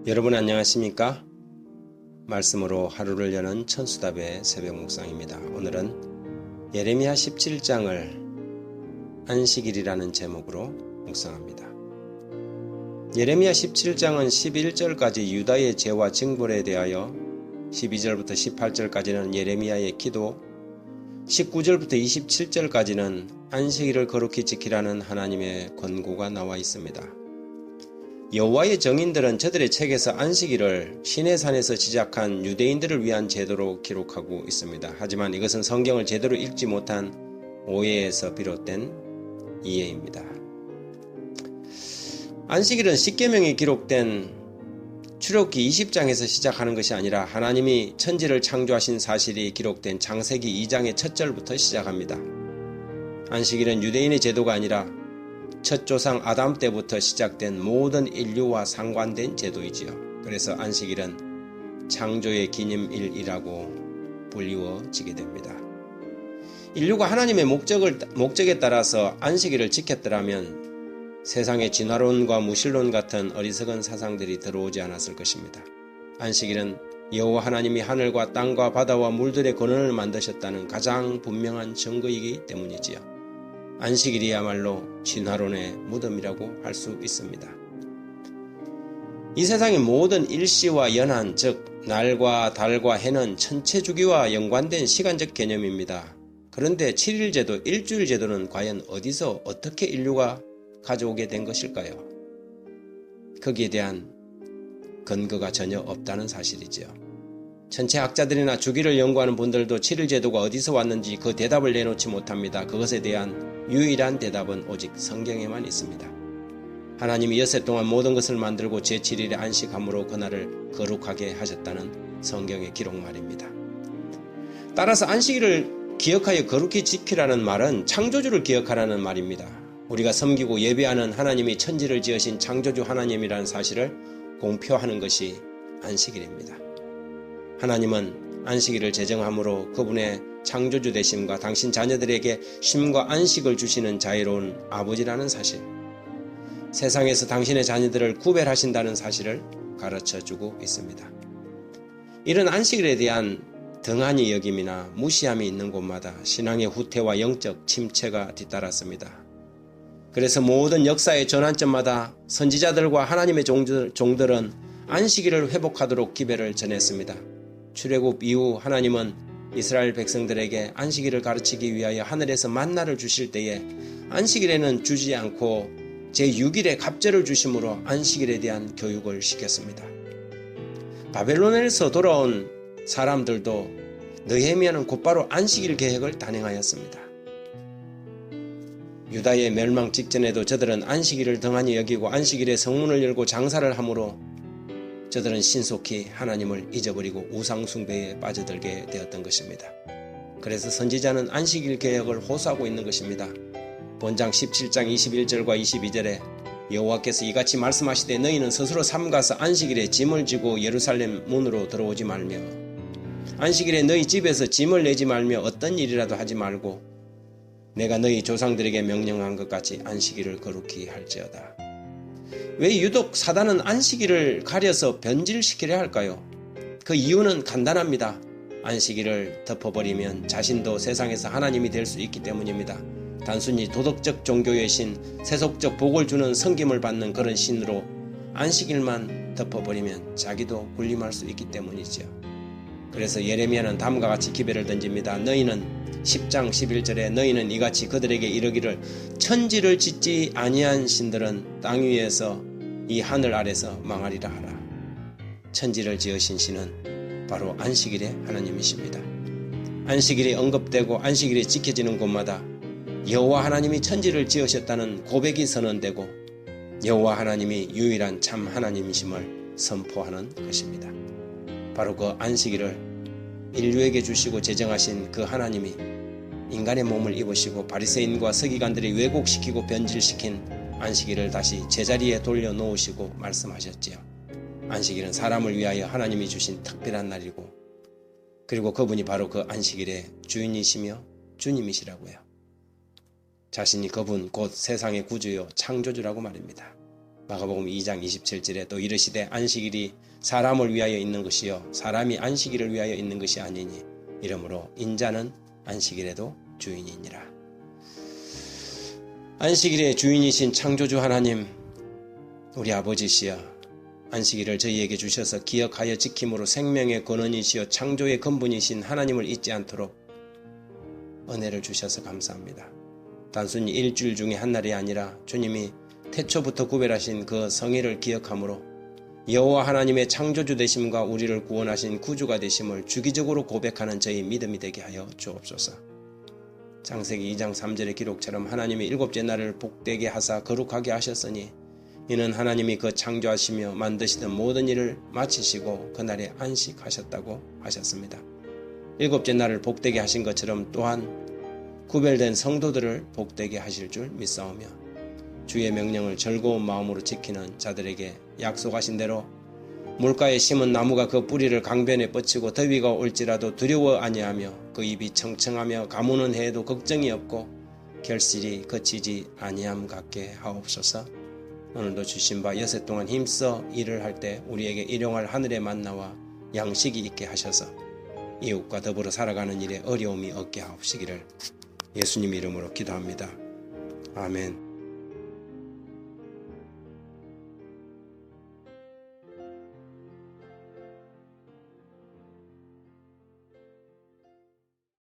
여러분 안녕하십니까? 말씀으로 하루를 여는 천수답의 새벽 묵상입니다. 오늘은 예레미야 17장을 안식일이라는 제목으로 묵상합니다. 예레미야 17장은 11절까지 유다의 죄와 징벌에 대하여, 12절부터 18절까지는 예레미야의 기도, 19절부터 27절까지는 안식일을 거룩히 지키라는 하나님의 권고가 나와 있습니다. 여호와의 정인들은 저들의 책에서 안식일을 시내산에서 시작한 유대인들을 위한 제도로 기록하고 있습니다. 하지만 이것은 성경을 제대로 읽지 못한 오해에서 비롯된 이해입니다. 안식일은 십계명이 기록된 출애굽기 20장에서 시작하는 것이 아니라 하나님이 천지를 창조하신 사실이 기록된 창세기 2장의 첫 절부터 시작합니다. 안식일은 유대인의 제도가 아니라 첫 조상 아담 때부터 시작된 모든 인류와 상관된 제도이지요. 그래서 안식일은 창조의 기념일이라고 불리워지게 됩니다. 인류가 하나님의 목적에 따라서 안식일을 지켰더라면 세상에 진화론과 무신론 같은 어리석은 사상들이 들어오지 않았을 것입니다. 안식일은 여호와 하나님이 하늘과 땅과 바다와 물들의 근원을 만드셨다는 가장 분명한 증거이기 때문이지요. 안식일이야말로 진화론의 무덤이라고 할 수 있습니다. 이 세상의 모든 일시와 연한, 즉 날과 달과 해는 천체주기와 연관된 시간적 개념입니다. 그런데 7일제도, 일주일제도는 과연 어디서 어떻게 인류가 가져오게 된 것일까요? 거기에 대한 근거가 전혀 없다는 사실이지요. 천체학자들이나 주기를 연구하는 분들도 7일제도가 어디서 왔는지 그 대답을 내놓지 못합니다. 그것에 대한 유일한 대답은 오직 성경에만 있습니다. 하나님이 엿새 동안 모든 것을 만들고 제7일에 안식함으로 그날을 거룩하게 하셨다는 성경의 기록 말입니다. 따라서 안식일을 기억하여 거룩히 지키라는 말은 창조주를 기억하라는 말입니다. 우리가 섬기고 예배하는 하나님이 천지를 지으신 창조주 하나님이라는 사실을 공표하는 것이 안식일입니다. 하나님은 안식일을 제정함으로 그분의 창조주 되심과 당신 자녀들에게 쉼과 안식을 주시는 자유로운 아버지라는 사실, 세상에서 당신의 자녀들을 구별하신다는 사실을 가르쳐주고 있습니다. 이런 안식일에 대한 등한히 여김이나 무시함이 있는 곳마다 신앙의 후퇴와 영적 침체가 뒤따랐습니다. 그래서 모든 역사의 전환점마다 선지자들과 하나님의 종들은 안식일을 회복하도록 기별을 전했습니다. 출애굽 이후 하나님은 이스라엘 백성들에게 안식일을 가르치기 위하여 하늘에서 만나를 주실 때에 안식일에는 주지 않고 제6일에 갑절을 주심으로 안식일에 대한 교육을 시켰습니다. 바벨론에서 돌아온 사람들도 느헤미야는 곧바로 안식일 계획을 단행하였습니다. 유다의 멸망 직전에도 저들은 안식일을 등한히 여기고 안식일에 성문을 열고 장사를 하므로 저들은 신속히 하나님을 잊어버리고 우상숭배에 빠져들게 되었던 것입니다. 그래서 선지자는 안식일 계획을 호소하고 있는 것입니다. 본장 17장 21절과 22절에 여호와께서 이같이 말씀하시되 너희는 스스로 삼가서 안식일에 짐을 지고 예루살렘 문으로 들어오지 말며 안식일에 너희 집에서 짐을 내지 말며 어떤 일이라도 하지 말고 내가 너희 조상들에게 명령한 것 같이 안식일을 거룩히 할지어다. 왜 유독 사단은 안식일을 가려서 변질시키려 할까요? 그 이유는 간단합니다. 안식일을 덮어버리면 자신도 세상에서 하나님이 될 수 있기 때문입니다. 단순히 도덕적 종교의 신, 세속적 복을 주는 섬김을 받는 그런 신으로 안식일만 덮어버리면 자기도 군림할 수 있기 때문이죠. 그래서 예레미야는 다음과 같이 기별을 던집니다. 너희는 10장 11절에 너희는 이같이 그들에게 이르기를 천지를 짓지 아니한 신들은 땅 위에서 이 하늘 아래서 망하리라 하라. 천지를 지으신 신은 바로 안식일의 하나님이십니다. 안식일이 언급되고 안식일이 지켜지는 곳마다 여호와 하나님이 천지를 지으셨다는 고백이 선언되고 여호와 하나님이 유일한 참 하나님이심을 선포하는 것입니다. 바로 그 안식일을 인류에게 주시고 제정하신 그 하나님이 인간의 몸을 입으시고 바리새인과 서기관들이 왜곡시키고 변질시킨 안식일을 다시 제자리에 돌려놓으시고 말씀하셨지요. 안식일은 사람을 위하여 하나님이 주신 특별한 날이고 그리고 그분이 바로 그 안식일의 주인이시며 주님이시라고요. 자신이 그분 곧 세상의 구주요 창조주라고 말입니다. 마가복음 2장 27절에 또 이르시되 안식일이 사람을 위하여 있는 것이요 사람이 안식일을 위하여 있는 것이 아니니 이러므로 인자는 안식일에도 주인이니라. 안식일의 주인이신 창조주 하나님, 우리 아버지시여, 안식일을 저희에게 주셔서 기억하여 지킴으로 생명의 근원이시여 창조의 근본이신 하나님을 잊지 않도록 은혜를 주셔서 감사합니다. 단순히 일주일 중에 한 날이 아니라 주님이 태초부터 구별하신 그 성의를 기억함으로 여호와 하나님의 창조주 되심과 우리를 구원하신 구주가 되심을 주기적으로 고백하는 저희 믿음이 되게 하여 주옵소서. 창세기 2장 3절의 기록처럼 하나님이 일곱째 날을 복되게 하사 거룩하게 하셨으니 이는 하나님이 그 창조하시며 만드시던 모든 일을 마치시고 그날에 안식하셨다고 하셨습니다. 일곱째 날을 복되게 하신 것처럼 또한 구별된 성도들을 복되게 하실 줄 믿사오며 주의 명령을 즐거운 마음으로 지키는 자들에게 약속하신 대로 물가에 심은 나무가 그 뿌리를 강변에 뻗치고 더위가 올지라도 두려워 아니하며 그 잎이 청청하며 가무는 해에도 걱정이 없고 결실이 거치지 아니함 같게 하옵소서. 오늘도 주신 바 여세 동안 힘써 일을 할 때 우리에게 일용할 하늘의 만나와 양식이 있게 하셔서 이웃과 더불어 살아가는 일에 어려움이 없게 하옵시기를 예수님 이름으로 기도합니다. 아멘.